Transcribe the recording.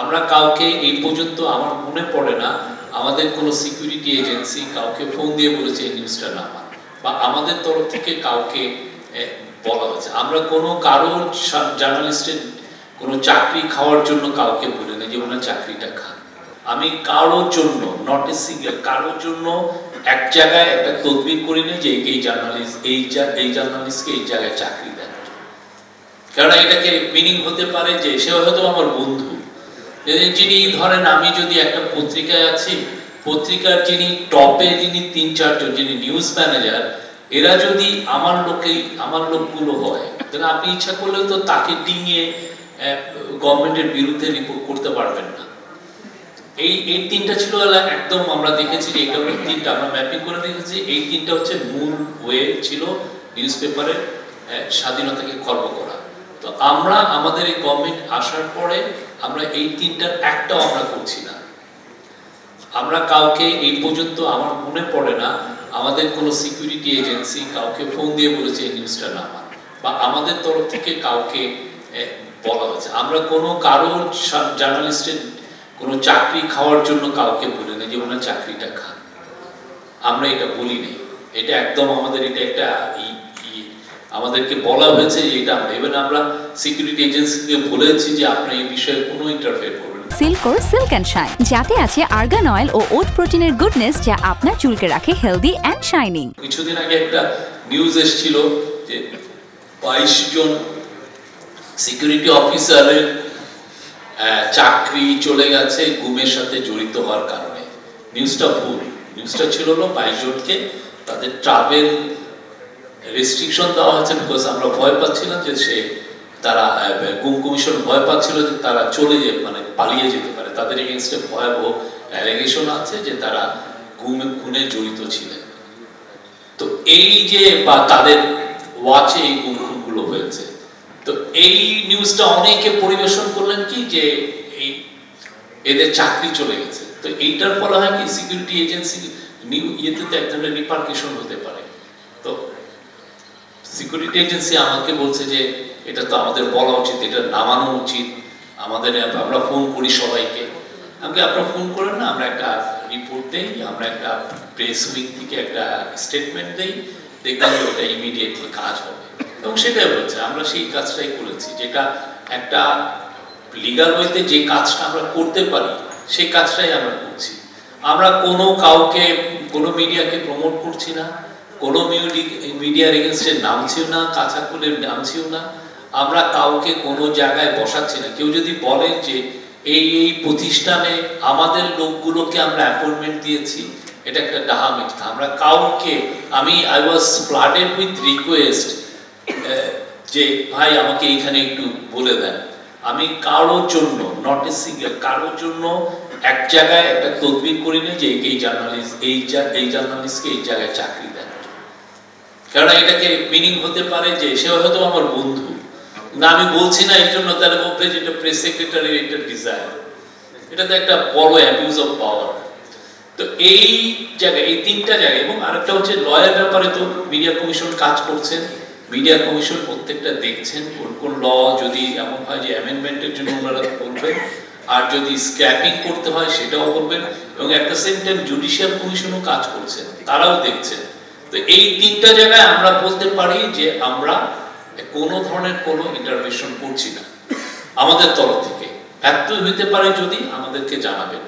আমরা কাউকে এই পর্যন্ত আমার মনে পড়ে না আমাদের কোনো সিকিউরিটি এজেন্সি কাউকে ফোন দিয়ে বলেছে এই নিউজটা নামান, বা আমাদের তরফ থেকে কাউকে বলা হয়েছে। আমরা কোনো কারো জার্নালিস্টের কোনো চাকরি খাওয়ার জন্য কাউকে বলি না যে ওনার চাকরিটা খান। আমি কারোর জন্য নট এ সিঙ্গেল কারোর জন্য এক জায়গায় একটা তদবির করি না যে এই জার্নালিস্ট এই জার্নালিস্টকে এই জায়গায় চাকরি দেন, কারণ এটাকে মিনিং হতে পারে যে সে হয়তো আমার বন্ধু। যিনি ধরেন আমি যদি একটা পত্রিকায় আছি, পত্রিকার যিনি টপে যিনি ৩-৪ জন যিনি নিউজ ম্যানেজার, এরা যদি আমার লোকগুলো হয়, তাহলে আপনি ইচ্ছা করলেও তো তাকে ডিঙিয়ে গভর্নমেন্টের বিরুদ্ধে রিপোর্ট করতে পারবেন না। এই তিনটা ছিল একদম আমরা দেখেছি যে এটা হলো তিনটা, আমরা ম্যাপিং করে দেখেছি এই তিনটা হচ্ছে মূল ওয়ে ছিল নিউজ পেপারের স্বাধীনতাকে খর্ব করা। তো আমরা আমাদের এই গভর্নমেন্ট আসার পরে আমরা এই তিনটার একটাও আমরা করছি না। আমরা কাউকে এই পর্যন্ত আমার মনে পড়ে না আমাদের কোনো সিকিউরিটি এজেন্সি কাউকে ফোন দিয়ে বলেছে এই নিউজটা নামান, বা আমাদের তরফ থেকে কাউকে বলা হয়েছে। আমরা কোনো কারো জার্নালিস্টের কোনো চাকরি খাওয়ার জন্য কাউকে বলি না যে ওনার চাকরিটা খান, আমরা এটা বলি নেই। এটা একদম আমাদের এটা একটা আমাদেরকে বলা হয়েছে যে এটা আমরা ইভেন আমরা সিকিউরিটি এজেন্সিকে বলেছি যে আপনারা এই বিষয়ে কোনো ইন্টারফেয়ার করবেন না। সিল্কোর সিল্ক অ্যান্ড শাইন, যাতে আছে আর্গান অয়েল ও ওট প্রোটিনের গুডনেস, যা আপনার চুলকে রাখে হেলদি অ্যান্ড শাইনিং। কিছুদিন আগে একটা নিউজ এসেছিল যে 22 জন সিকিউরিটি অফিসারের চাকরি চলে গেছে গুমের সাথে জড়িত হওয়ার কারণে। নিউজটা ভুল। নিউজটা ছিল হলো 22 জনকে তাদের ট্রাভেল রেস্ট্রিকশন দেওয়া হয়েছে, বিকজ আমরা ভয় পাচ্ছিলাম যে তারা গুম কমিশন ভয় পাচ্ছিল যে তারা পালিয়ে যেতে পারে, তাদের এগেইনস্টে ভয়াবহ অ্যালিগেশন আছে যে তারা খুনে জড়িত ছিলেন। তো এই যে বা তাদের ওয়াচে এই খুনগুলো হয়েছে, তো এই নিউজটা অনেকে পরিবেশন করলেন কি যে এদের চাকরি চলে গেছে। তো এইটার ফলে হয় কি সিকিউরিটি এজেন্সি ইয়েতে তো এক ধরনের রিপারকেশন হতে পারে। তো সিকিউরিটি এজেন্সি আমাকে বলছে যে এটা তো আমাদের বলা উচিত, এটা নামানো উচিত, আমরা ফোন করি সবাইকে। আমাকে আপনারা ফোন করেন না, আমরা একটা রিপোর্ট দেই, আমরা একটা প্রেস উইং থেকে একটা স্টেটমেন্ট দেই, দেখবেন যে ওটা ইমিডিয়েটলি কাজ হবে। এবং সেটাই হচ্ছে, আমরা সেই কাজটাই করেছি, যেটা একটা লিগাল ওয়েতে যে কাজটা আমরা করতে পারি সেই কাজটাই আমরা করছি। আমরা কোনো মিডিয়াকে প্রমোট করছি না, কোনো মিডিয়ার এগেনস্টে নামছিও না, কাঁচা খুলের নামছিও না, আমরা কাউকে কোনো জায়গায় বসাচ্ছি না। কেউ যদি বলেন যে এই প্রতিষ্ঠানে আমাদের লোকগুলোকে আমরা অ্যাপয়েন্টমেন্ট দিয়েছি, এটা একটা ডাহা মিথ্যা। আমরা কাউকে I was flooded with request যে ভাই আমাকে এইখানে একটু বলে দেন। আমি কারোর জন্য নট এ সিঙ্গেল কারোর জন্য এক জায়গায় একটা তদবির করি না যে এই জার্নালিস্টকে এই জায়গায় চাকরি দেন, কারণ এটাকে মিনিং হতে পারে যে সে হয়তো আমার বন্ধু। না, আমি বলছি না এই জন্য তাহলে বলবে যে এটা প্রেস সেক্রেটারির একটা ডিজায়ার। এটা তো একটা বড় অ্যাবিউজ অফ পাওয়ার। তো এই জায়গায় এই তিনটা জায়গায়, এবং আরেকটা হচ্ছে লয়ের ব্যাপারে তো মিডিয়া কমিশন কাজ করছেন। মিডিয়া কমিশন প্রত্যেকটা দেখছেন কোন ল যদি এমন হয় যে অ্যামেন্ডমেন্টের জন্য ওনারা করবেন, আর যদি স্ক্র্যাপিং করতে হয় সেটাও করবেন, এবং at the same time judicial কমিশনও কাজ করছেন, তারাও দেখছেন। তো এই তিনটা জায়গায় আমরা বলতে পারি যে আমরা কোনো ধরনের কোনো ইন্টারভেনশন করছি না আমাদের তরফ থেকে। ব্যর্থ হইতে পারে যদি আমাদেরকে জানাবেন।